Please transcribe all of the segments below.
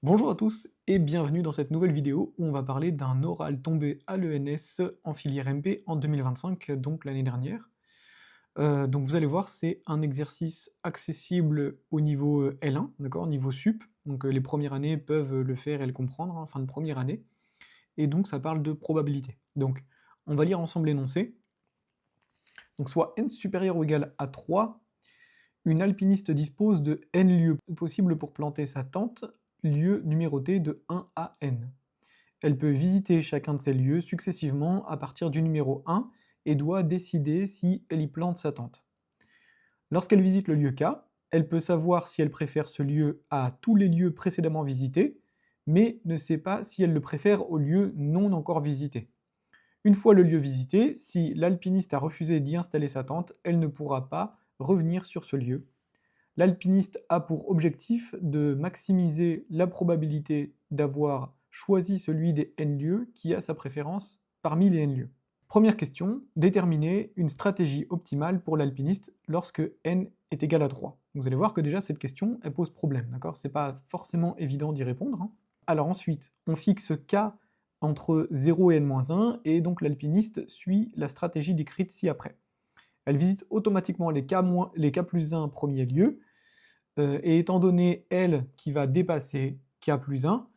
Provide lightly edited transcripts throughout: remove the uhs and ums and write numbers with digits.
Bonjour à tous et bienvenue dans cette nouvelle vidéo où on va parler d'un oral tombé à l'ENS en filière MP en 2025, donc l'année dernière. Donc vous allez voir, c'est un exercice accessible au niveau L1, d'accord, niveau sup. Donc les premières années peuvent le faire et le comprendre, hein, fin de première année. Et donc ça parle de probabilité. Donc on va lire ensemble l'énoncé. Donc soit n supérieur ou égal à 3, une alpiniste dispose de n lieux possibles pour planter sa tente, lieux numérotés de 1 à n. Elle peut visiter chacun de ces lieux successivement à partir du numéro 1 et doit décider si elle y plante sa tente. Lorsqu'elle visite le lieu K, elle peut savoir si elle préfère ce lieu à tous les lieux précédemment visités, mais ne sait pas si elle le préfère au lieu non encore visité. Une fois le lieu visité, si l'alpiniste a refusé d'y installer sa tente, elle ne pourra pas revenir sur ce lieu. L'alpiniste a pour objectif de maximiser la probabilité d'avoir choisi celui des n lieux qui a sa préférence parmi les n lieux. Première question, déterminer une stratégie optimale pour l'alpiniste lorsque n est égal à 3. Vous allez voir que déjà cette question, elle pose problème, d'accord? C'est pas forcément évident d'y répondre, hein. Alors ensuite, on fixe k entre 0 et n-1, et donc l'alpiniste suit la stratégie décrite ci-après. Elle visite automatiquement les k plus 1 premiers lieux, et étant donné L qui va dépasser K plus 1,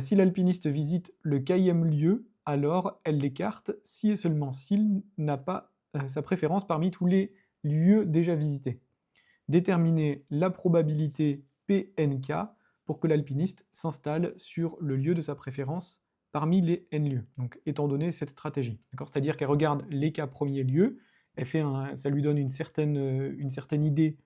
si l'alpiniste visite le kème lieu, alors elle l'écarte si et seulement s'il n'a pas sa préférence parmi tous les lieux déjà visités. Déterminer la probabilité PNK pour que l'alpiniste s'installe sur le lieu de sa préférence parmi les n lieux, donc étant donné cette stratégie. C'est-à-dire qu'elle regarde les k premiers lieux, ça lui donne une certaine idée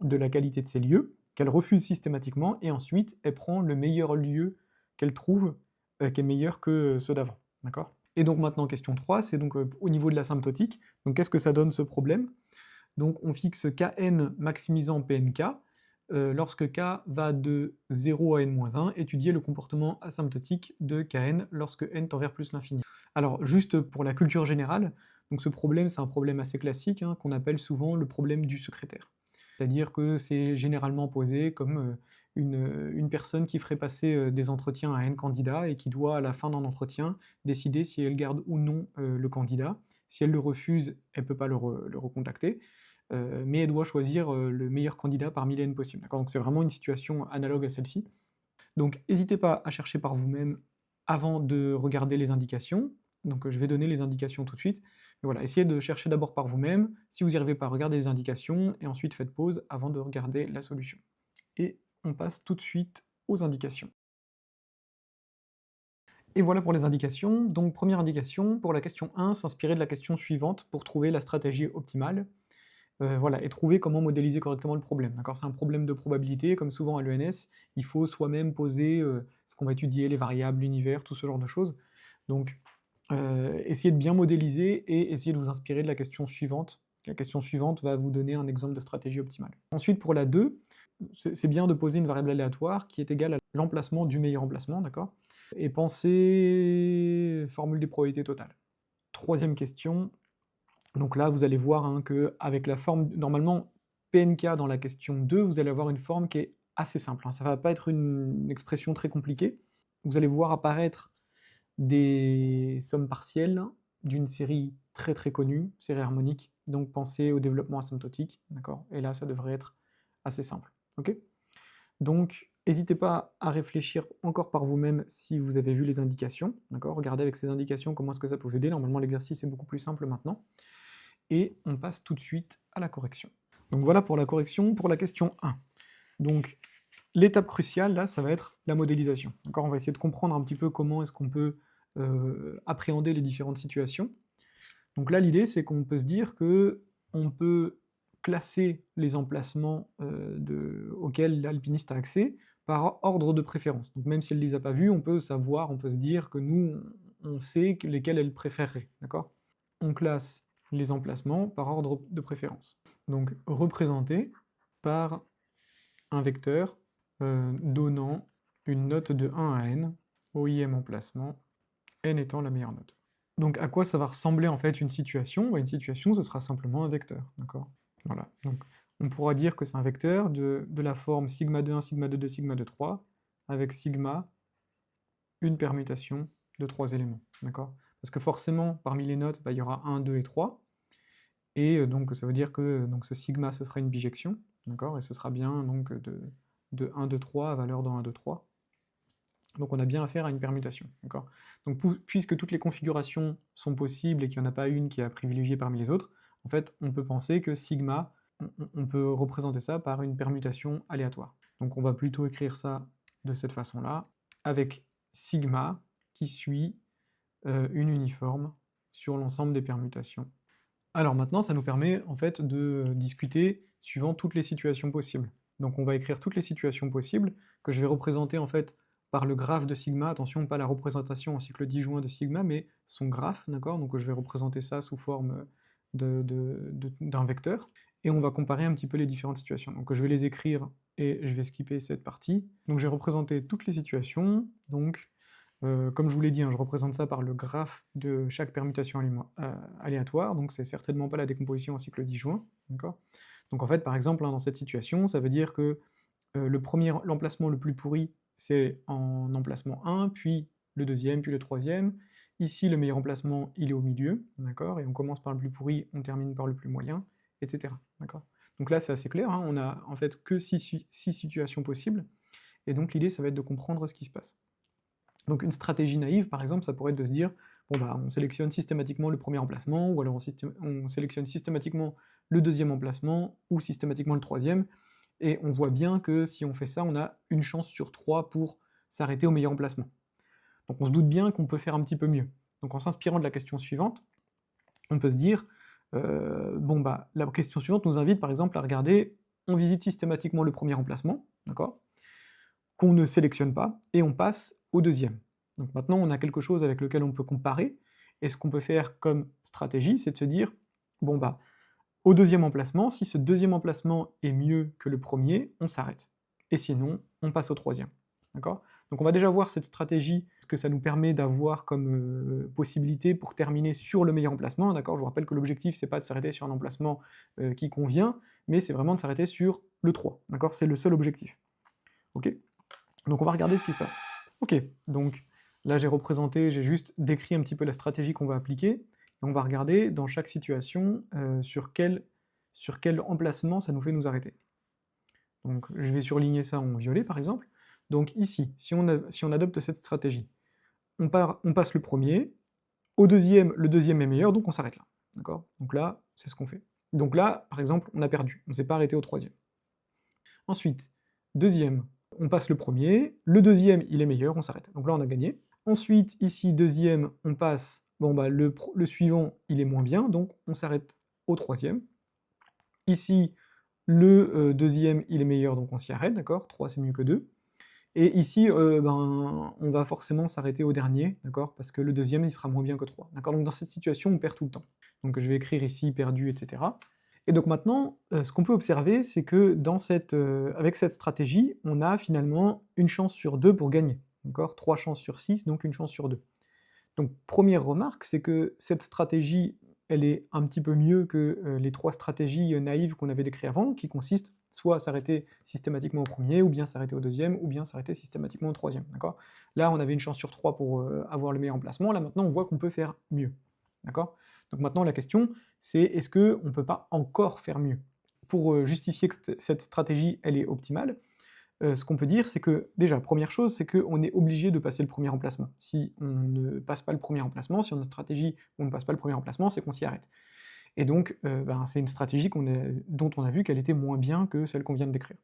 de la qualité de ces lieux, qu'elle refuse systématiquement, et ensuite elle prend le meilleur lieu qu'elle trouve, qui est meilleur que ceux d'avant. D'accord? Et donc maintenant, question 3, c'est donc au niveau de l'asymptotique. Donc qu'est-ce que ça donne ce problème? Donc on fixe Kn maximisant Pnk, lorsque k va de 0 à n-1, étudier le comportement asymptotique de Kn lorsque n tend vers plus l'infini. Alors juste pour la culture générale, donc ce problème c'est un problème assez classique, hein, qu'on appelle souvent le problème du secrétaire. C'est-à-dire que c'est généralement posé comme une personne qui ferait passer des entretiens à n candidats et qui doit à la fin d'un entretien décider si elle garde ou non le candidat. Si elle le refuse, elle ne peut pas le recontacter, mais elle doit choisir le meilleur candidat parmi les n possibles. Donc c'est vraiment une situation analogue à celle-ci. Donc n'hésitez pas à chercher par vous-même avant de regarder les indications. Donc je vais donner les indications tout de suite. Mais voilà, essayez de chercher d'abord par vous-même. Si vous n'y arrivez pas, regardez les indications, et ensuite faites pause avant de regarder la solution. Et on passe tout de suite aux indications. Et voilà pour les indications. Donc première indication, pour la question 1, s'inspirer de la question suivante pour trouver la stratégie optimale. Voilà, et trouver comment modéliser correctement le problème. D'accord? C'est un problème de probabilité, comme souvent à l'ENS, il faut soi-même poser ce qu'on va étudier, les variables, l'univers, tout ce genre de choses. Donc, essayez de bien modéliser et essayez de vous inspirer de la question suivante. La question suivante va vous donner un exemple de stratégie optimale. Ensuite, pour la 2, c'est bien de poser une variable aléatoire qui est égale à l'emplacement du meilleur emplacement, d'accord? Et penser formule des probabilités totales. Troisième question, donc là, vous allez voir hein, qu'avec la forme, normalement, PNK dans la question 2, vous allez avoir une forme qui est assez simple, hein. Ça ne va pas être une expression très compliquée. Vous allez voir apparaître des sommes partielles d'une série très très connue, série harmonique, donc pensez au développement asymptotique, d'accord? Et là, ça devrait être assez simple, ok? Donc, n'hésitez pas à réfléchir encore par vous-même si vous avez vu les indications, d'accord? Regardez avec ces indications comment est-ce que ça peut vous aider. Normalement, l'exercice est beaucoup plus simple maintenant. Et on passe tout de suite à la correction. Donc voilà pour la correction pour la question 1. Donc l'étape cruciale, là, ça va être la modélisation. D'accord, on va essayer de comprendre un petit peu comment est-ce qu'on peut appréhender les différentes situations. Donc là, l'idée, c'est qu'on peut se dire que on peut classer les emplacements auxquels l'alpiniste a accès par ordre de préférence. Donc même si elle ne les a pas vus, on peut savoir, on peut se dire que nous, on sait lesquels elle préférerait. D'accord? On classe les emplacements par ordre de préférence. Donc représenté par un vecteur donnant une note de 1 à n, au ième emplacement, n étant la meilleure note. Donc à quoi ça va ressembler en fait une situation? Une situation, ce sera simplement un vecteur, d'accord? Voilà, donc on pourra dire que c'est un vecteur de la forme sigma de 1, sigma de 2, sigma de 3, avec sigma une permutation de 3 éléments, d'accord? Parce que forcément, parmi les notes, bah, il y aura 1, 2 et 3, et donc ça veut dire que donc ce sigma, ce sera une bijection, d'accord? Et ce sera bien donc de 1, 2, 3 à valeur dans 1, 2, 3. Donc on a bien affaire à une permutation, d'accord? Donc puisque toutes les configurations sont possibles et qu'il n'y en a pas une qui est à privilégier parmi les autres, en fait, on peut penser que sigma, on peut représenter ça par une permutation aléatoire. Donc on va plutôt écrire ça de cette façon-là, avec sigma qui suit une uniforme sur l'ensemble des permutations. Alors maintenant, ça nous permet en fait de discuter suivant toutes les situations possibles. Donc on va écrire toutes les situations possibles, que je vais représenter en fait par le graphe de sigma, attention, pas la représentation en cycle disjoint de sigma, mais son graphe, d'accord? Donc je vais représenter ça sous forme d'un vecteur, et on va comparer un petit peu les différentes situations. Donc je vais les écrire, et je vais skipper cette partie. Donc j'ai représenté toutes les situations, donc comme je vous l'ai dit, hein, je représente ça par le graphe de chaque permutation aléatoire, donc c'est certainement pas la décomposition en cycle disjoint, d'accord? Donc en fait, par exemple, hein, dans cette situation, ça veut dire que l'emplacement le plus pourri, c'est en emplacement 1, puis le deuxième, puis le troisième. Ici, le meilleur emplacement, il est au milieu, d'accord? Et on commence par le plus pourri, on termine par le plus moyen, etc., d'accord? Donc là, c'est assez clair, hein, on a en fait que 6 situations possibles, et donc l'idée, ça va être de comprendre ce qui se passe. Donc une stratégie naïve, par exemple, ça pourrait être de se dire, bon bah on sélectionne systématiquement le premier emplacement, ou alors on sélectionne systématiquement le deuxième emplacement, ou systématiquement le troisième, et on voit bien que si on fait ça, on a une chance sur 3 pour s'arrêter au meilleur emplacement. Donc on se doute bien qu'on peut faire un petit peu mieux. Donc en s'inspirant de la question suivante, on peut se dire, bon bah la question suivante nous invite par exemple à regarder, on visite systématiquement le premier emplacement, d'accord? Qu'on ne sélectionne pas, et on passe au deuxième. Donc maintenant, on a quelque chose avec lequel on peut comparer, et ce qu'on peut faire comme stratégie, c'est de se dire, bon bah, au deuxième emplacement, si ce deuxième emplacement est mieux que le premier, on s'arrête. Et sinon, on passe au troisième. D'accord? Donc on va déjà voir cette stratégie, ce que ça nous permet d'avoir comme possibilité pour terminer sur le meilleur emplacement, d'accord? Je vous rappelle que l'objectif, c'est pas de s'arrêter sur un emplacement qui convient, mais c'est vraiment de s'arrêter sur le 3, d'accord? C'est le seul objectif. Ok? Donc on va regarder ce qui se passe. Ok, donc là j'ai juste décrit un petit peu la stratégie qu'on va appliquer, et on va regarder dans chaque situation sur quel emplacement ça nous fait nous arrêter. Donc je vais surligner ça en violet par exemple. Donc ici, si on adopte cette stratégie, on passe le premier, au deuxième, le deuxième est meilleur, donc on s'arrête là. D'accord? Donc là, c'est ce qu'on fait. Donc là, par exemple, on a perdu, on ne s'est pas arrêté au troisième. Ensuite, deuxième, on passe le premier, le deuxième, il est meilleur, on s'arrête. Donc là, on a gagné. Ensuite, ici, deuxième, on passe, bon bah, le suivant, il est moins bien, donc on s'arrête au troisième. Ici, le deuxième, il est meilleur, donc on s'y arrête, d'accord? 3, c'est mieux que 2. Et ici, ben, on va forcément s'arrêter au dernier, d'accord? Parce que le deuxième, il sera moins bien que 3, d'accord? Donc dans cette situation, on perd tout le temps. Donc je vais écrire ici perdu, etc. Et donc maintenant, ce qu'on peut observer, c'est que avec cette stratégie, on a finalement une chance sur 2 pour gagner, d'accord? 3 chances sur 6, donc une chance sur 2. Donc première remarque, c'est que cette stratégie, elle est un petit peu mieux que, les 3 stratégies, naïves qu'on avait décrites avant, qui consistent soit à s'arrêter systématiquement au premier, ou bien s'arrêter au deuxième, ou bien s'arrêter systématiquement au troisième, d'accord? Là, on avait une chance sur 3 pour, avoir le meilleur emplacement, là maintenant on voit qu'on peut faire mieux, d'accord? Donc maintenant la question, c'est est-ce qu'on ne peut pas encore faire mieux? Pour, justifier que cette stratégie, elle est optimale, ce qu'on peut dire, c'est que, déjà, première chose, c'est qu'on est obligé de passer le premier emplacement. Si on ne passe pas le premier emplacement, si on a une stratégie où on ne passe pas le premier emplacement, c'est qu'on s'y arrête. Et donc, ben, c'est une stratégie dont on a vu qu'elle était moins bien que celle qu'on vient de décrire.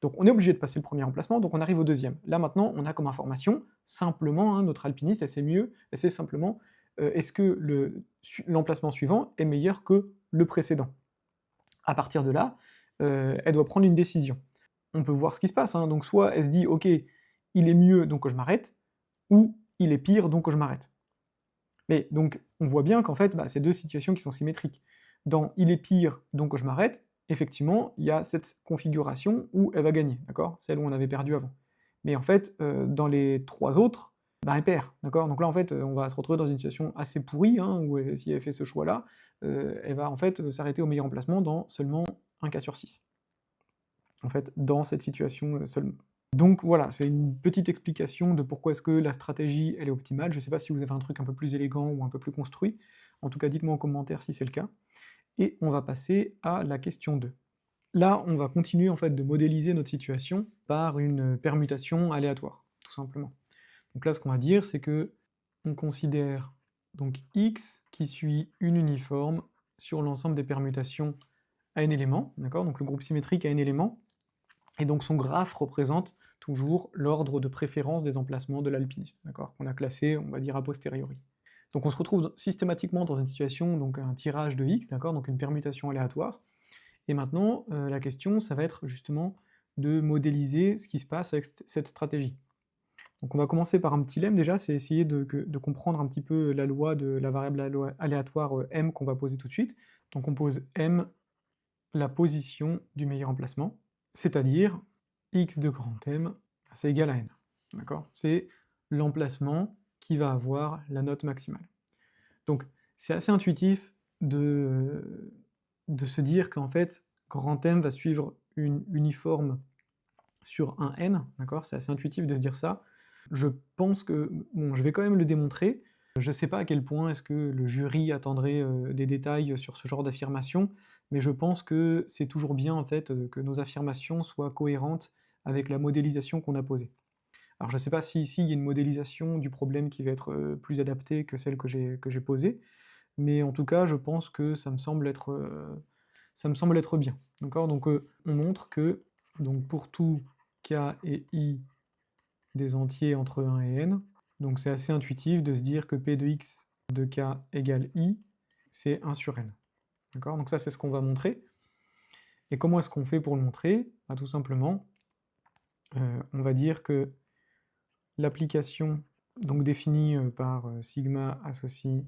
Donc on est obligé de passer le premier emplacement, donc on arrive au deuxième. Là maintenant, on a comme information, simplement, hein, notre alpiniste, elle sait simplement, est-ce que l'emplacement suivant est meilleur que le précédent? À partir de là, elle doit prendre une décision. On peut voir ce qui se passe, hein, donc soit elle se dit: «OK, il est mieux, donc je m'arrête», ou «Il est pire, donc je m'arrête». Mais donc, on voit bien qu'en fait, bah, c'est 2 situations qui sont symétriques. Dans «il est pire, donc je m'arrête», effectivement, il y a cette configuration où elle va gagner, d'accord? Celle où on avait perdu avant. Mais en fait, dans les 3 autres, bah, elle perd, d'accord? Donc là, en fait, on va se retrouver dans une situation assez pourrie, hein, où si elle fait ce choix-là, elle va en fait, s'arrêter au meilleur emplacement dans seulement un cas sur 6. En fait, dans cette situation, seulement. Donc voilà, c'est une petite explication de pourquoi est-ce que la stratégie, elle est optimale. Je ne sais pas si vous avez un truc un peu plus élégant ou un peu plus construit. En tout cas, dites-moi en commentaire si c'est le cas. Et on va passer à la question 2. Là, on va continuer en fait de modéliser notre situation par une permutation aléatoire, tout simplement. Donc là, ce qu'on va dire, c'est que on considère donc x qui suit une uniforme sur l'ensemble des permutations à n éléments, d'accord? Donc le groupe symétrique à n éléments, et donc son graphe représente toujours l'ordre de préférence des emplacements de l'alpiniste, d'accord? Qu'on a classé, on va dire, a posteriori. Donc on se retrouve systématiquement dans une situation, donc un tirage de x, d'accord? Donc une permutation aléatoire. Et maintenant, la question, ça va être justement de modéliser ce qui se passe avec cette stratégie. Donc on va commencer par un petit lemme déjà, c'est essayer de comprendre un petit peu la loi de la variable aléatoire m qu'on va poser tout de suite. Donc on pose m, la position du meilleur emplacement, c'est-à-dire x de grand M, c'est égal à n. D'accord? C'est l'emplacement qui va avoir la note maximale. Donc c'est assez intuitif de se dire qu'en fait, grand M va suivre une uniforme sur un n, d'accord? C'est assez intuitif de se dire ça. Je pense que, bon, je vais quand même le démontrer. Je sais pas à quel point est-ce que le jury attendrait, des détails sur ce genre d'affirmation, mais je pense que c'est toujours bien, en fait, que nos affirmations soient cohérentes avec la modélisation qu'on a posée. Alors je sais pas si ici il y a une modélisation du problème qui va être, plus adaptée que celle que j'ai posée, mais en tout cas, je pense que ça me semble être bien. D'accord? Donc, on montre que, donc pour tout k et i des entiers entre 1 et n, donc c'est assez intuitif de se dire que p de x de k égale i, c'est 1 sur n. D'accord? Donc ça, c'est ce qu'on va montrer. Et comment est-ce qu'on fait pour le montrer? Bah, tout simplement, on va dire que l'application, donc définie par sigma associe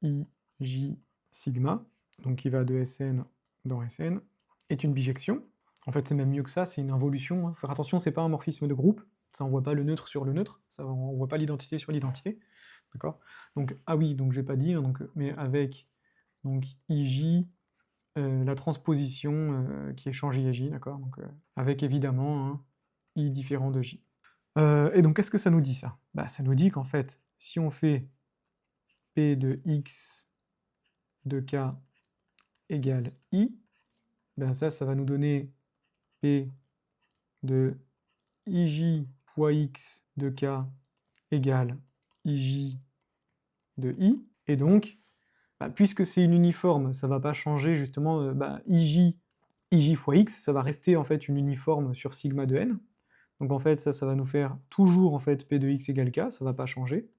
i, j, sigma, donc qui va de Sn dans Sn, est une bijection. En fait, c'est même mieux que ça, c'est une involution, hein. Faire attention, c'est pas un morphisme de groupe, ça envoie pas le neutre sur le neutre, ça envoie pas l'identité sur l'identité, d'accord? Donc, ah oui, donc j'ai pas dit, hein, donc, mais avec donc ij, la transposition qui est changée à j, d'accord? Donc, avec évidemment un i différent de j. Et donc qu'est-ce que ça nous dit ça? Bah, ça nous dit qu'en fait, si on fait p de x de k égale i, ben ça va nous donner p de ij fois x de k égale ij de i, et donc, bah, puisque c'est une uniforme, ça va pas changer justement, ij fois x, ça va rester en fait une uniforme sur sigma de n, donc en fait ça va nous faire toujours en fait p de x égale k, ça va pas changer,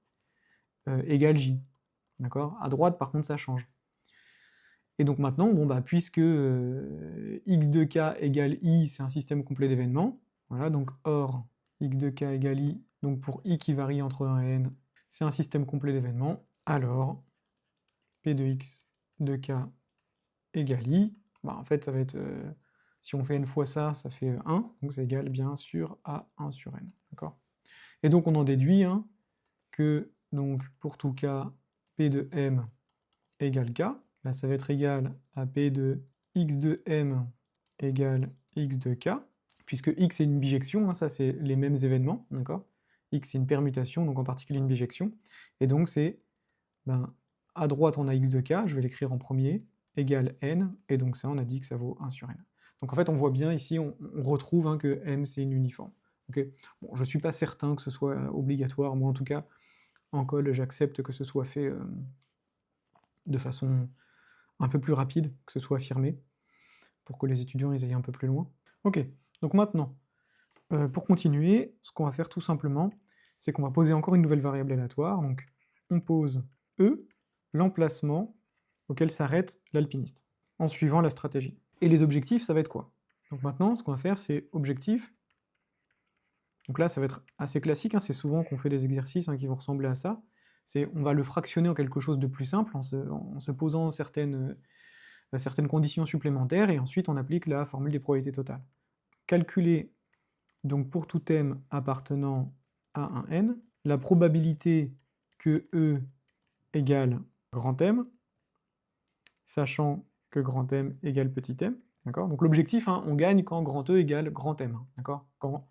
égale j, d'accord? À droite par contre ça change. Et donc maintenant, bon bah puisque x de k égale i, c'est un système complet d'événements, voilà, donc or x de k égale i, donc pour i qui varie entre 1 et n, c'est un système complet d'événements, alors p de x de k égale i, bah en fait ça va être, si on fait n fois ça, ça fait 1, donc c'est égal bien sûr à 1 sur n, d'accord? Et donc on en déduit hein, que donc pour tout k, p de m égale k, là ça va être égal à p de x de m égale x de k, puisque x est une bijection, hein, ça c'est les mêmes événements, d'accord? X c'est une permutation, donc en particulier une bijection, et donc c'est, ben, à droite on a x de k, je vais l'écrire en premier, égale n, et donc ça on a dit que ça vaut 1 sur n. Donc en fait on voit bien ici, on retrouve hein, que m c'est une uniforme. Okay, bon, je suis pas certain que ce soit obligatoire, moi en tout cas, en col j'accepte que ce soit fait de façon un peu plus rapide, que ce soit affirmé, pour que les étudiants ils aillent un peu plus loin. Ok, donc maintenant, pour continuer, ce qu'on va faire tout simplement, c'est qu'on va poser encore une nouvelle variable aléatoire, donc on pose E, l'emplacement auquel s'arrête l'alpiniste, en suivant la stratégie. Et les objectifs, ça va être quoi? Donc maintenant, ce qu'on va faire, c'est objectif. Donc là, ça va être assez classique, hein, c'est souvent qu'on fait des exercices hein, qui vont ressembler à ça. C'est on va le fractionner en quelque chose de plus simple, en se posant certaines conditions supplémentaires, et ensuite on applique la formule des probabilités totales. Calculer, donc pour tout m appartenant à un n, la probabilité que E égale grand M, sachant que grand M égale petit m, d'accord? Donc l'objectif, hein, on gagne quand grand E égale grand M, d'accord? Quand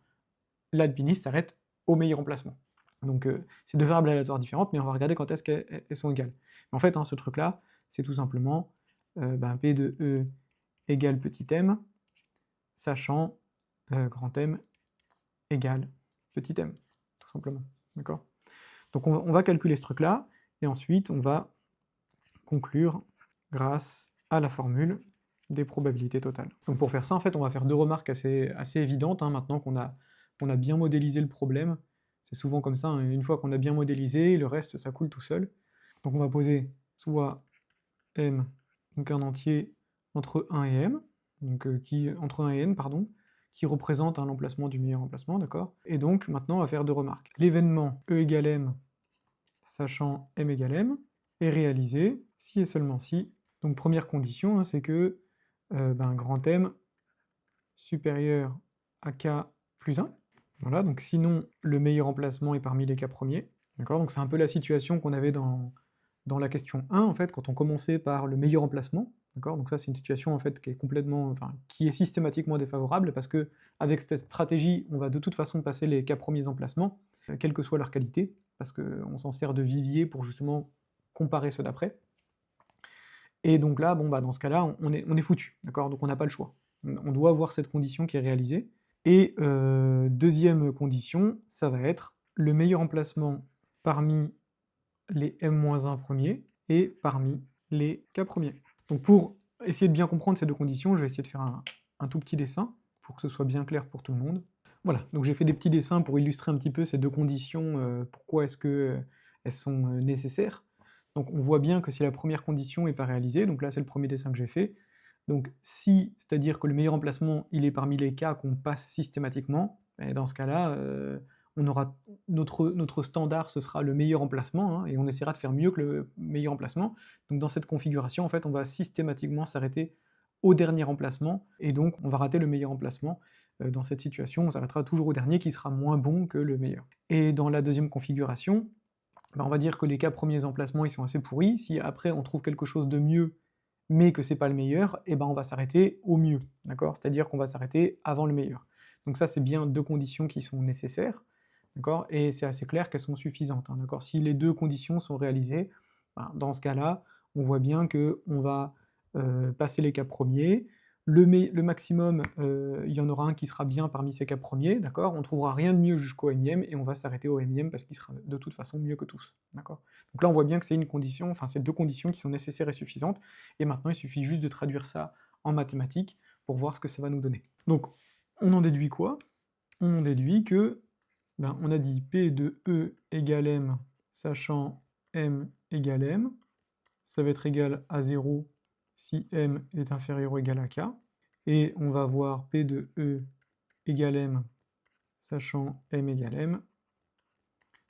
l'alpiniste s'arrête au meilleur emplacement. Donc c'est deux variables aléatoires différentes, mais on va regarder quand est-ce qu'elles sont égales. Mais en fait, hein, ce truc-là, c'est tout simplement P de E égale petit m, sachant grand M égale petit m, tout simplement. D'accord? Donc on va calculer ce truc-là, et ensuite on va conclure grâce à la formule des probabilités totales. Donc pour faire ça, en fait, on va faire deux remarques assez évidentes, hein, maintenant qu'on a bien modélisé le problème. C'est souvent comme ça, hein, une fois qu'on a bien modélisé, le reste, ça coule tout seul. Donc on va poser soit m, donc un entier entre 1 et m, donc entre 1 et n, pardon, qui représente l'emplacement du meilleur emplacement, d'accord? Et donc maintenant on va faire deux remarques. L'événement E égale m, sachant m égale m, est réalisé si et seulement si. Donc première condition, hein, c'est que grand M supérieur à K plus 1. Voilà, donc sinon le meilleur emplacement est parmi les K premiers. D'accord, donc c'est un peu la situation qu'on avait dans la question 1, en fait, quand on commençait par le meilleur emplacement. D'accord, donc ça c'est une situation en fait qui est complètement, enfin, qui est systématiquement défavorable, parce que avec cette stratégie, on va de toute façon passer les K premiers emplacements, quelle que soit leur qualité, parce qu'on s'en sert de vivier pour justement comparer ceux d'après. Et donc là, bon, bah, dans ce cas-là, on est foutu, d'accord? Donc on n'a pas le choix. On doit avoir cette condition qui est réalisée. Et deuxième condition, ça va être le meilleur emplacement parmi les m-1 premiers et parmi les k premiers. Donc pour essayer de bien comprendre ces deux conditions, je vais essayer de faire un tout petit dessin pour que ce soit bien clair pour tout le monde. Voilà, donc j'ai fait des petits dessins pour illustrer un petit peu ces deux conditions, pourquoi est-ce que elles sont nécessaires. Donc on voit bien que si la première condition n'est pas réalisée, donc là c'est le premier dessin que j'ai fait, donc si, c'est-à-dire que le meilleur emplacement, il est parmi les cas qu'on passe systématiquement, et dans ce cas-là, on aura notre standard, ce sera le meilleur emplacement, hein, et on essaiera de faire mieux que le meilleur emplacement. Donc dans cette configuration, en fait, on va systématiquement s'arrêter au dernier emplacement, et donc on va rater le meilleur emplacement. Dans cette situation, on s'arrêtera toujours au dernier qui sera moins bon que le meilleur. Et dans la deuxième configuration, on va dire que les cas premiers emplacements ils sont assez pourris. Si après on trouve quelque chose de mieux, mais que c'est pas le meilleur, et on va s'arrêter au mieux, d'accord? C'est-à-dire qu'on va s'arrêter avant le meilleur. Donc ça, c'est bien deux conditions qui sont nécessaires, d'accord? Et c'est assez clair qu'elles sont suffisantes, hein, d'accord? Si les deux conditions sont réalisées, dans ce cas-là, on voit bien qu'on va passer les cas premiers, le maximum, il y en aura un qui sera bien parmi ces cas premiers, d'accord? On trouvera rien de mieux jusqu'au m et on va s'arrêter au m parce qu'il sera de toute façon mieux que tous, d'accord? Donc là, on voit bien que c'est une condition, enfin, c'est deux conditions qui sont nécessaires et suffisantes, et maintenant, il suffit juste de traduire ça en mathématiques pour voir ce que ça va nous donner. Donc, on en déduit quoi? On en déduit que, on a dit P de E égale M, sachant M égale M, ça va être égal à 0 si M est inférieur ou égal à K, et on va voir P de E égale M, sachant M égale M.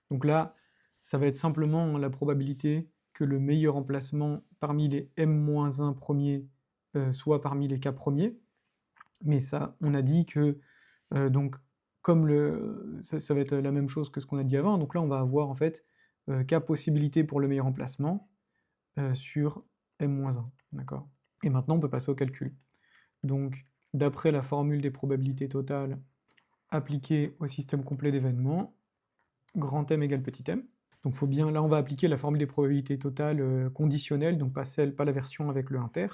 Donc là, ça va être simplement la probabilité que le meilleur emplacement parmi les m-1 premiers soit parmi les k premiers, mais ça, on a dit que, donc, comme ça va être la même chose que ce qu'on a dit avant, donc là on va avoir en fait k possibilités pour le meilleur emplacement sur m-1, d'accord? Et maintenant on peut passer au calcul. Donc, d'après la formule des probabilités totales appliquée au système complet d'événements, grand M égale petit m. Donc faut bien, là on va appliquer la formule des probabilités totales conditionnelle, donc pas la version avec le inter,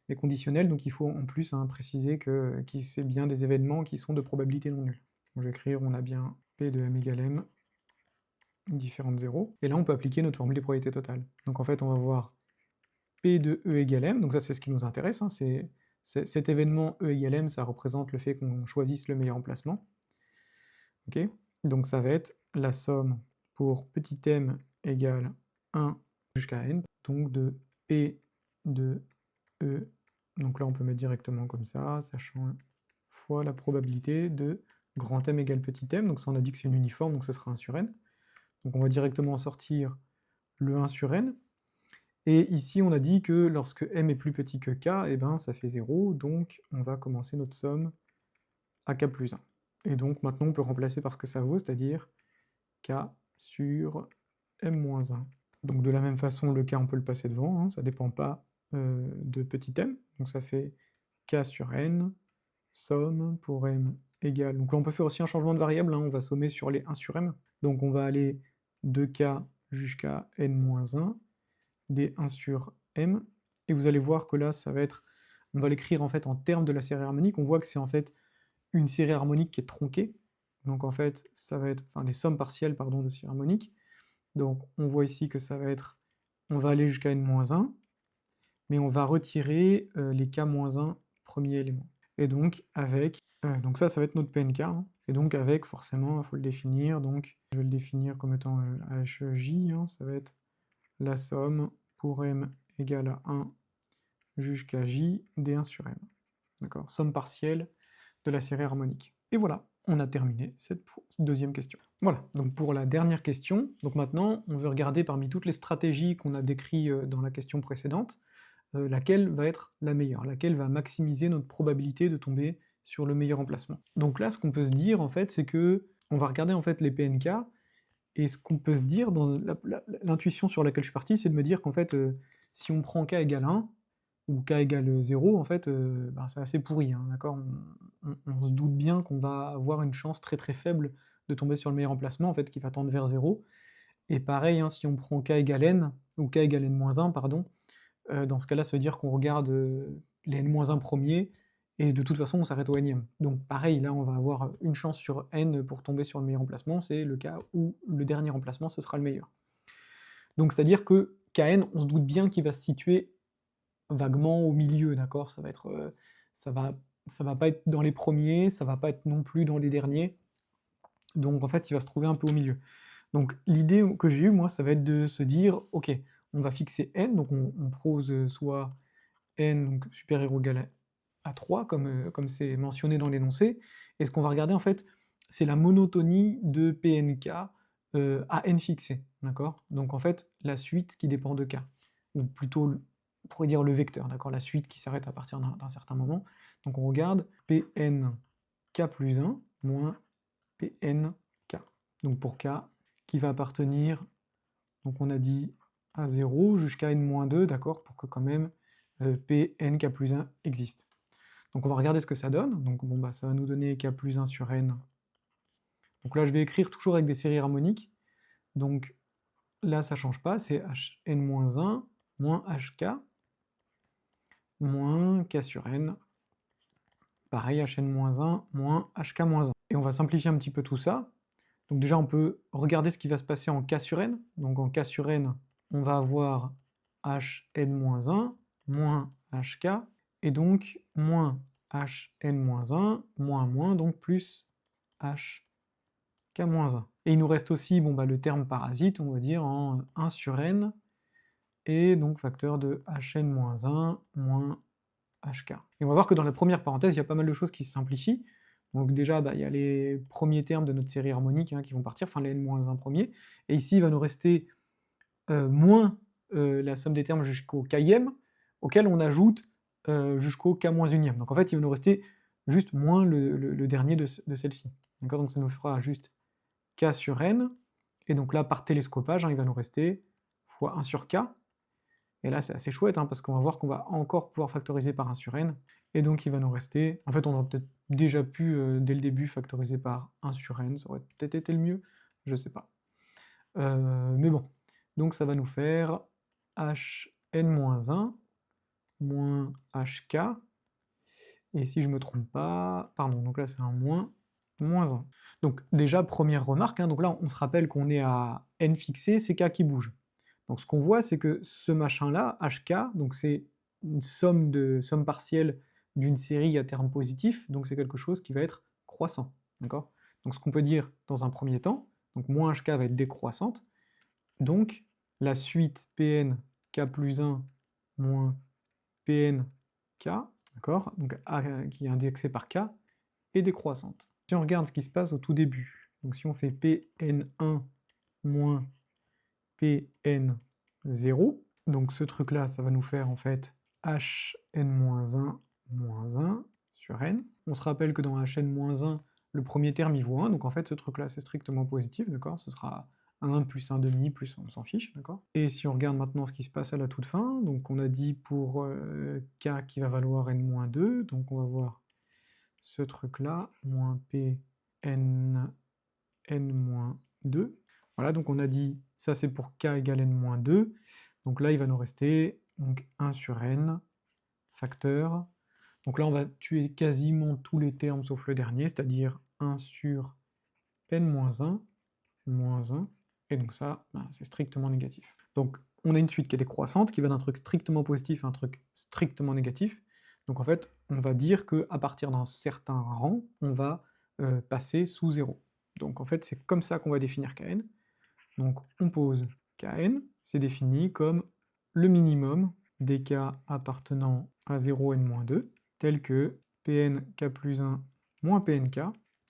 mais conditionnelle, donc il faut en plus préciser que c'est bien des événements qui sont de probabilité non nulle. Donc je vais écrire, on a bien P de m égale m, différent de 0, et là on peut appliquer notre formule des probabilités totales. Donc en fait on va voir P de E égale m, donc ça c'est ce qui nous intéresse, hein, cet événement E égale m, ça représente le fait qu'on choisisse le meilleur emplacement. Ok, donc ça va être la somme pour petit m égale 1 jusqu'à n, donc de P de E, donc là on peut mettre directement comme ça, sachant fois la probabilité de grand M égale petit m, donc ça on a dit que c'est une uniforme, donc ce sera 1 sur n. Donc on va directement sortir le 1 sur n, et ici on a dit que lorsque m est plus petit que k, et ça fait 0, donc on va commencer notre somme à k plus 1. Et donc maintenant on peut remplacer par ce que ça vaut, c'est-à-dire k sur m-1. Donc de la même façon, le k on peut le passer devant, hein, ça dépend pas de petit m, donc ça fait k sur n, somme pour m égale, donc là on peut faire aussi un changement de variable, hein, on va sommer sur les 1 sur m, donc on va aller de k jusqu'à n-1 des 1 sur m, et vous allez voir que là ça va être, on va l'écrire en fait en termes de la série harmonique, on voit que c'est en fait une série harmonique qui est tronquée, donc en fait ça va être, enfin les sommes partielles pardon de série harmonique, donc on voit ici que ça va être, on va aller jusqu'à n-1, mais on va retirer les k-1 premiers éléments. Et donc avec, donc ça va être notre PNK, hein, et donc avec forcément, il faut le définir, donc je vais le définir comme étant HJ, hein, ça va être la somme pour m égale à 1 jusqu'à j des 1 sur m. D'accord? Somme partielle de la série harmonique. Et voilà, on a terminé cette deuxième question. Voilà, donc pour la dernière question, donc maintenant on veut regarder parmi toutes les stratégies qu'on a décrites dans la question précédente, laquelle va être la meilleure, laquelle va maximiser notre probabilité de tomber sur le meilleur emplacement. Donc là, ce qu'on peut se dire, en fait, c'est que on va regarder en fait les PNK, et ce qu'on peut se dire dans l'intuition sur laquelle je suis parti, c'est de me dire qu'en fait, si on prend k égale 1, ou k égale 0, en fait, ben, c'est assez pourri, hein, d'accord? On se doute bien qu'on va avoir une chance très très faible de tomber sur le meilleur emplacement, en fait, qui va tendre vers 0. Et pareil, hein, si on prend k égale n, ou k égale n-1, pardon, dans ce cas-là, ça veut dire qu'on regarde les n-1 premiers, et de toute façon, on s'arrête au nème. Donc pareil, là, on va avoir une chance sur n pour tomber sur le meilleur emplacement, c'est le cas où le dernier emplacement, ce sera le meilleur. Donc c'est-à-dire que Kn, on se doute bien qu'il va se situer vaguement au milieu, d'accord? Ça va être, ça va pas être dans les premiers, ça va pas être non plus dans les derniers, donc en fait, il va se trouver un peu au milieu. Donc l'idée que j'ai eue, moi, ça va être de se dire: «OK, on va fixer n», donc on pose soit n, donc supérieur ou égal à 3, comme c'est mentionné dans l'énoncé, et ce qu'on va regarder, en fait, c'est la monotonie de PNK à n fixé, d'accord? Donc en fait, la suite qui dépend de k, ou plutôt, on pourrait dire le vecteur, d'accord? La suite qui s'arrête à partir d'un certain moment. Donc on regarde PNK plus 1 moins PNK. Donc pour k qui va appartenir, donc on a dit à 0 jusqu'à n-2, d'accord? Pour que quand même PNK plus 1 existe. Donc on va regarder ce que ça donne, donc bon bah ça va nous donner k plus 1 sur n. Donc là je vais écrire toujours avec des séries harmoniques, donc là ça change pas, c'est hn-1 moins hk moins k sur n, pareil hn-1 moins hk-1. Et on va simplifier un petit peu tout ça, donc déjà on peut regarder ce qui va se passer en k sur n, donc en k sur n, on va avoir hn-1 moins hk, et donc moins hn-1 moins, donc plus hk-1. Et il nous reste aussi bon, bah, le terme parasite, on va dire, en 1 sur n, et donc facteur de hn-1 moins hk. Et on va voir que dans la première parenthèse, il y a pas mal de choses qui se simplifient. Donc déjà, bah, il y a les premiers termes de notre série harmonique, hein, qui vont partir, enfin les n-1 premiers, et ici il va nous rester moins la somme des termes jusqu'au kème, auquel on ajoute jusqu'au k-1ème. Donc en fait, il va nous rester juste moins le dernier de celle-ci. D'accord? Donc ça nous fera juste k sur n, et donc là, par télescopage, hein, il va nous rester fois 1 sur k, et là c'est assez chouette, hein, parce qu'on va voir qu'on va encore pouvoir factoriser par 1 sur n, et donc il va nous rester, en fait on aurait peut-être déjà pu, dès le début, factoriser par 1 sur n, ça aurait peut-être été le mieux, je sais pas. Mais bon, donc ça va nous faire hn-1 moins hk, et si je me trompe pas, pardon, donc là c'est un moins 1. Donc déjà, première remarque, hein, donc là on se rappelle qu'on est à n fixé, c'est k qui bouge. Donc ce qu'on voit, c'est que ce machin-là, hk, donc c'est une somme partielle d'une série à terme positif, donc c'est quelque chose qui va être croissant, d'accord? Donc ce qu'on peut dire dans un premier temps, donc moins hk va être décroissante, donc la suite Pn k plus 1 moins Pn k, d'accord? Donc A qui est indexé par k, est décroissante. Si on regarde ce qui se passe au tout début, donc si on fait Pn1 moins Pn0, donc ce truc-là, ça va nous faire en fait Hn-1 moins 1 sur n. On se rappelle que dans Hn-1, le premier terme il vaut 1, donc en fait ce truc-là c'est strictement positif, d'accord? Ce sera 1 plus 1 demi plus on s'en fiche, d'accord? Et si on regarde maintenant ce qui se passe à la toute fin, donc on a dit pour k qui va valoir n-2, donc on va voir ce truc-là, moins P n n-2. Voilà, donc on a dit, ça c'est pour k égale n-2. Donc là, il va nous rester donc 1 sur n, facteur. Donc là, on va tuer quasiment tous les termes sauf le dernier, c'est-à-dire 1 sur n-1, moins 1, et donc ça, ben, c'est strictement négatif. Donc on a une suite qui est décroissante, qui va d'un truc strictement positif à un truc strictement négatif. Donc en fait, on va dire qu'à partir d'un certain rang, on va passer sous 0. Donc en fait, c'est comme ça qu'on va définir Kn. Donc on pose Kn, c'est défini comme le minimum des cas appartenant à 0 n-2, tel que Pn k plus 1 moins Pnk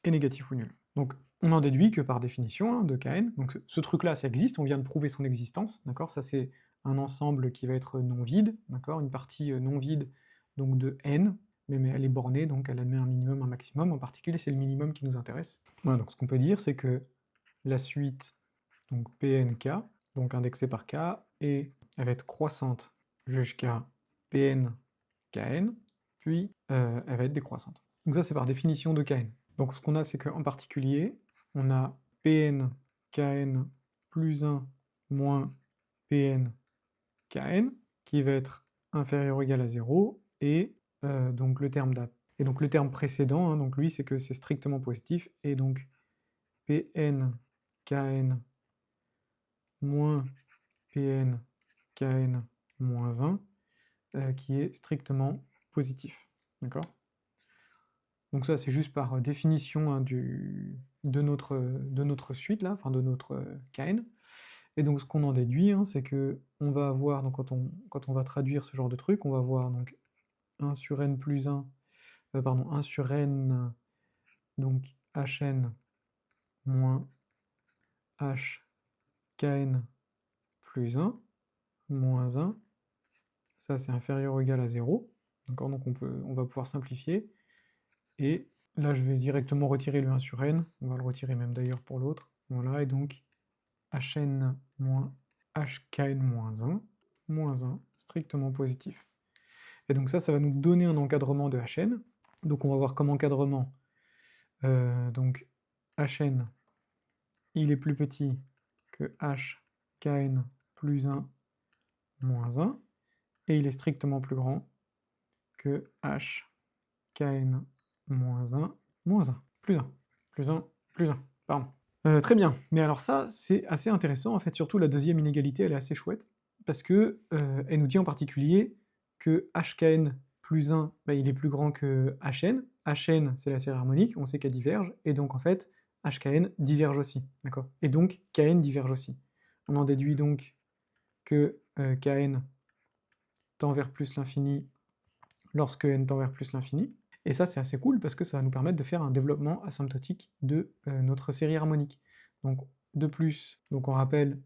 est négatif ou nul. Donc on en déduit que par définition hein, de Kn, donc ce truc-là, ça existe, on vient de prouver son existence, d'accord? Ça c'est un ensemble qui va être non vide, d'accord? Une partie non vide, donc de n, mais elle est bornée, donc elle admet un minimum, un maximum, en particulier c'est le minimum qui nous intéresse. Voilà, donc ce qu'on peut dire, c'est que la suite, donc Pnk, donc indexée par k, et elle va être croissante jusqu'à Pn Kn, puis elle va être décroissante. Donc ça c'est par définition de Kn. Donc ce qu'on a, c'est qu'en particulier, on a Pn Kn plus 1 moins Pn Kn, qui va être inférieur ou égal à 0, et donc le terme d'après. Et donc le terme précédent, hein, donc lui, c'est que c'est strictement positif, et donc Pn Kn moins Pn Kn moins 1, qui est strictement positif. D'accord? Donc ça, c'est juste par définition hein, de notre suite, là, enfin de notre Kn. Et donc ce qu'on en déduit, hein, c'est que on va avoir, donc quand on va traduire ce genre de truc, on va avoir donc 1 sur n plus 1, pardon, 1 sur n, donc hn moins hkn plus 1, moins 1, ça c'est inférieur ou égal à 0, d'accord, donc on va pouvoir simplifier, et là je vais directement retirer le 1 sur n, on va le retirer même d'ailleurs pour l'autre, voilà, et donc hn moins hkn moins 1, strictement positif. Et donc ça va nous donner un encadrement de hn, donc on va voir comme encadrement, donc hn, il est plus petit que hkn plus 1 moins 1, et il est strictement plus grand que hkn moins 1 moins 1, plus 1, plus 1, plus 1, pardon. Très bien, mais alors ça, c'est assez intéressant, en fait, surtout la deuxième inégalité, elle est assez chouette, parce que elle nous dit en particulier que hkn plus 1, bah, il est plus grand que hn, hn c'est la série harmonique, on sait qu'elle diverge, et donc en fait, hkn diverge aussi, d'accord? Et donc kn diverge aussi. On en déduit donc que kn tend vers plus l'infini lorsque n tend vers plus l'infini, et ça c'est assez cool parce que ça va nous permettre de faire un développement asymptotique de notre série harmonique. Donc de plus, donc on rappelle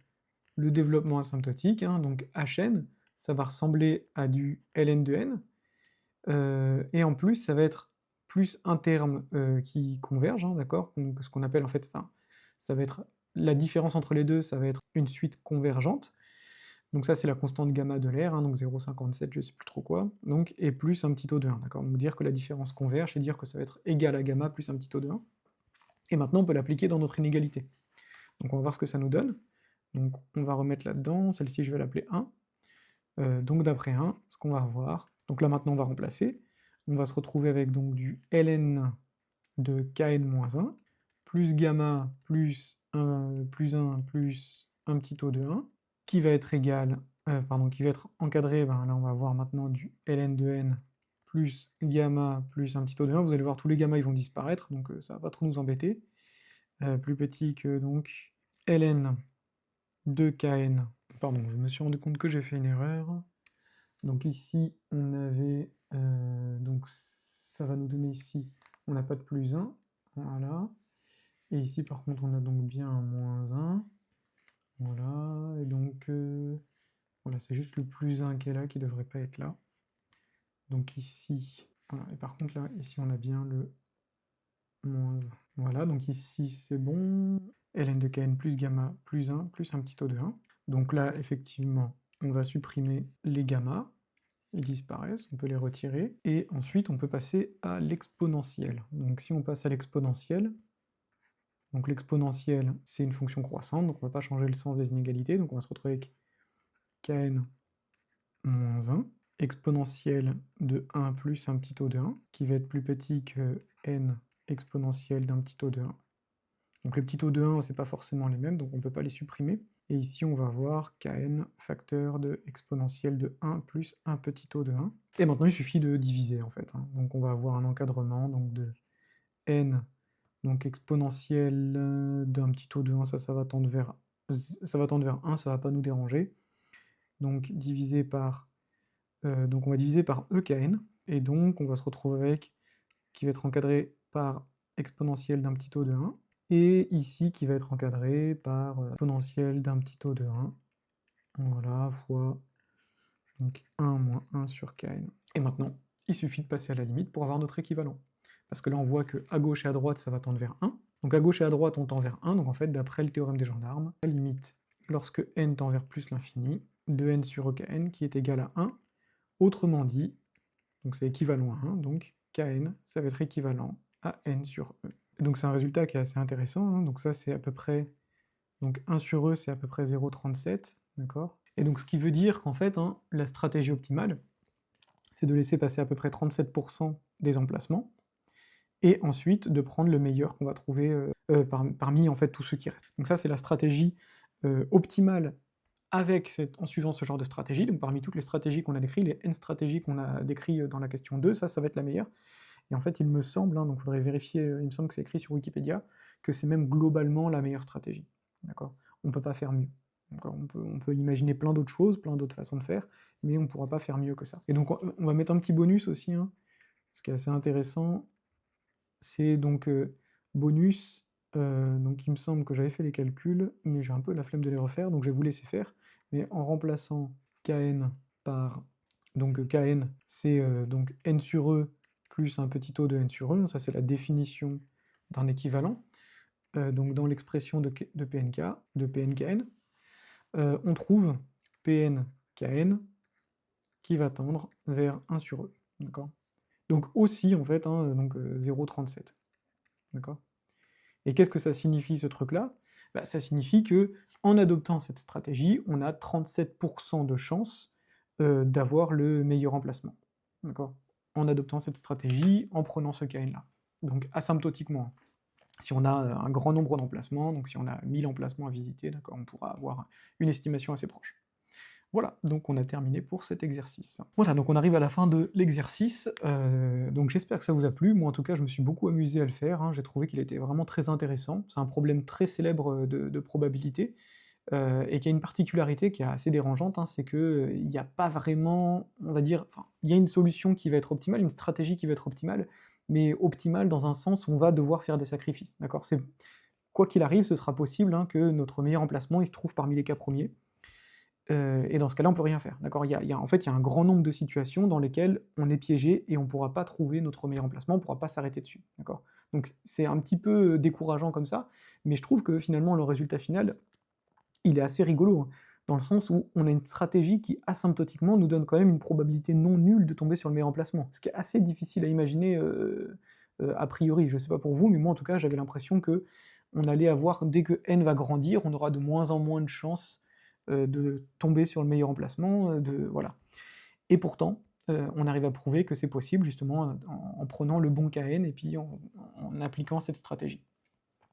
le développement asymptotique, hein, donc Hn, ça va ressembler à du ln de n, et en plus ça va être plus un terme qui converge, hein, d'accord, donc ce qu'on appelle en fait, enfin, ça va être la différence entre les deux, ça va être une suite convergente. Donc ça, c'est la constante gamma de l'air, hein, donc 0,57, je sais plus trop quoi, donc, et plus un petit taux de 1, d'accord? Donc dire que la différence converge, et dire que ça va être égal à gamma plus un petit taux de 1. Et maintenant, on peut l'appliquer dans notre inégalité. Donc on va voir ce que ça nous donne. Donc on va remettre là-dedans, celle-ci, je vais l'appeler 1. Donc d'après 1, ce qu'on va avoir, donc là maintenant, on va remplacer, on va se retrouver avec donc du ln de kn-1, plus gamma plus 1 plus un petit taux de 1, qui va être égal, qui va être encadré, ben là on va avoir maintenant du ln de n plus gamma plus un petit taux de 1, vous allez voir tous les gamma ils vont disparaître, donc ça va pas trop nous embêter, plus petit que donc ln de kn, pardon, je me suis rendu compte que j'ai fait une erreur, donc ici on avait, donc ça va nous donner ici, on n'a pas de plus 1, voilà, et ici par contre on a donc bien un moins 1, voilà, et donc voilà, c'est juste le plus 1 qui est là, qui devrait pas être là. Donc ici, voilà, et par contre là, ici on a bien le moins 1. Voilà, donc ici c'est bon, ln de kn plus gamma plus 1 plus un petit taux de 1. Donc là, effectivement, on va supprimer les gamma, ils disparaissent, on peut les retirer, et ensuite on peut passer à l'exponentielle. Donc si on passe à l'exponentielle, donc l'exponentielle c'est une fonction croissante, donc on ne va pas changer le sens des inégalités, donc on va se retrouver avec kn moins 1, exponentielle de 1 plus un petit o de 1, qui va être plus petit que n exponentielle d'un petit o de 1. Donc les petits o de 1, c'est pas forcément les mêmes, donc on ne peut pas les supprimer. Et ici, on va avoir kn facteur de exponentielle de 1 plus un petit o de 1. Et maintenant, il suffit de diviser, en fait, hein. Donc on va avoir un encadrement donc de n, donc exponentielle d'un petit o de 1, ça va tendre vers 1, ça va pas nous déranger. Donc divisé par, donc on va diviser par ekn, et donc on va se retrouver avec, qui va être encadré par exponentielle d'un petit o de 1, et ici qui va être encadré par exponentielle d'un petit o de 1, voilà, fois donc 1 moins 1 sur kn. Et maintenant, il suffit de passer à la limite pour avoir notre équivalent. Parce que là, on voit que à gauche et à droite, ça va tendre vers 1. Donc à gauche et à droite, on tend vers 1, donc en fait, d'après le théorème des gendarmes, la limite, lorsque n tend vers plus l'infini, de n sur ekn qui est égal à 1, autrement dit, donc c'est équivalent à 1, donc kn, ça va être équivalent à n sur e. Donc c'est un résultat qui est assez intéressant, hein. Donc ça c'est à peu près, donc 1 sur e c'est à peu près 0,37, d'accord? Et donc ce qui veut dire qu'en fait, hein, la stratégie optimale, c'est de laisser passer à peu près 37% des emplacements, et ensuite de prendre le meilleur qu'on va trouver parmi en fait tous ceux qui restent. Donc ça c'est la stratégie optimale en suivant ce genre de stratégie. Donc parmi toutes les stratégies qu'on a décrites, les n stratégies qu'on a décrites dans la question 2, ça va être la meilleure. Et en fait, il me semble, hein, donc il faudrait vérifier, il me semble que c'est écrit sur Wikipédia, que c'est même globalement la meilleure stratégie. D'accord? On ne peut pas faire mieux. On peut imaginer plein d'autres choses, plein d'autres façons de faire, mais on ne pourra pas faire mieux que ça. Et donc on va mettre un petit bonus aussi, hein, ce qui est assez intéressant, c'est donc bonus, donc il me semble que j'avais fait les calculs, mais j'ai un peu la flemme de les refaire, donc je vais vous laisser faire, mais en remplaçant kn par, donc kn, c'est donc n sur e plus un petit o de n sur e, ça c'est la définition d'un équivalent, donc dans l'expression de PNK, de PNKN, on trouve PNKN qui va tendre vers 1 sur e, d'accord? Donc aussi, en fait, hein, donc 0,37, d'accord? Et qu'est-ce que ça signifie ce truc-là? Bah, ça signifie que en adoptant cette stratégie, on a 37% de chance d'avoir le meilleur emplacement, d'accord? En adoptant cette stratégie, en prenant ce KN-là. Donc asymptotiquement, si on a un grand nombre d'emplacements, donc si on a 1000 emplacements à visiter, d'accord, on pourra avoir une estimation assez proche. Voilà, donc on a terminé pour cet exercice. Voilà, donc on arrive à la fin de l'exercice, donc j'espère que ça vous a plu. Moi en tout cas, je me suis beaucoup amusé à le faire, hein. J'ai trouvé qu'il était vraiment très intéressant. C'est un problème très célèbre de probabilité, et qui a une particularité qui est assez dérangeante, hein, c'est que, il n'y a pas vraiment, on va dire, enfin, il y a une solution qui va être optimale, une stratégie qui va être optimale, mais optimale dans un sens où on va devoir faire des sacrifices, d'accord? Quoi qu'il arrive, ce sera possible, hein, que notre meilleur emplacement, il se trouve parmi les cas premiers. Et dans ce cas-là, on peut rien faire, d'accord? En fait, il y a un grand nombre de situations dans lesquelles on est piégé et on pourra pas trouver notre meilleur emplacement, on pourra pas s'arrêter dessus, d'accord? Donc c'est un petit peu décourageant comme ça, mais je trouve que finalement le résultat final, il est assez rigolo, hein, dans le sens où on a une stratégie qui asymptotiquement nous donne quand même une probabilité non nulle de tomber sur le meilleur emplacement. Ce qui est assez difficile à imaginer, a priori. Je sais pas pour vous, mais moi en tout cas, j'avais l'impression que on allait avoir, dès que n va grandir, on aura de moins en moins de chances de tomber sur le meilleur emplacement, voilà. Et pourtant, on arrive à prouver que c'est possible justement en prenant le bon KN et puis en appliquant cette stratégie.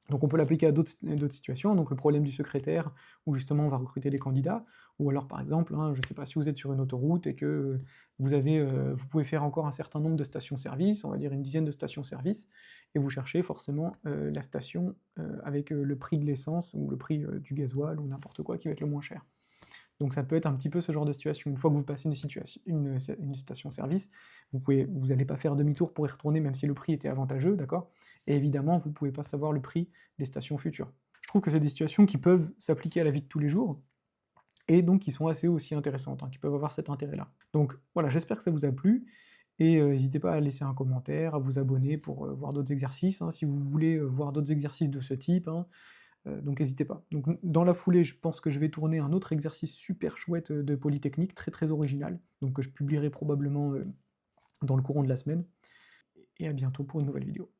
Donc on peut l'appliquer à d'autres situations, donc le problème du secrétaire, où justement on va recruter des candidats, ou alors par exemple, hein, je ne sais pas si vous êtes sur une autoroute et que vous pouvez faire encore un certain nombre de stations-service, on va dire une dizaine de stations-service, et vous cherchez forcément la station avec le prix de l'essence, ou le prix du gasoil, ou n'importe quoi qui va être le moins cher. Donc ça peut être un petit peu ce genre de situation. Une fois que vous passez une station-service, vous n'allez pas faire demi-tour pour y retourner, même si le prix était avantageux, d'accord? Et évidemment, vous ne pouvez pas savoir le prix des stations futures. Je trouve que c'est des situations qui peuvent s'appliquer à la vie de tous les jours, et donc qui sont assez aussi intéressantes, hein, qui peuvent avoir cet intérêt-là. Donc voilà, j'espère que ça vous a plu, et n'hésitez pas à laisser un commentaire, à vous abonner pour voir d'autres exercices, hein, si vous voulez voir d'autres exercices de ce type, hein. donc n'hésitez pas. Donc dans la foulée, je pense que je vais tourner un autre exercice super chouette, de Polytechnique, très, très original, donc que je publierai probablement, dans le courant de la semaine et à bientôt pour une nouvelle vidéo.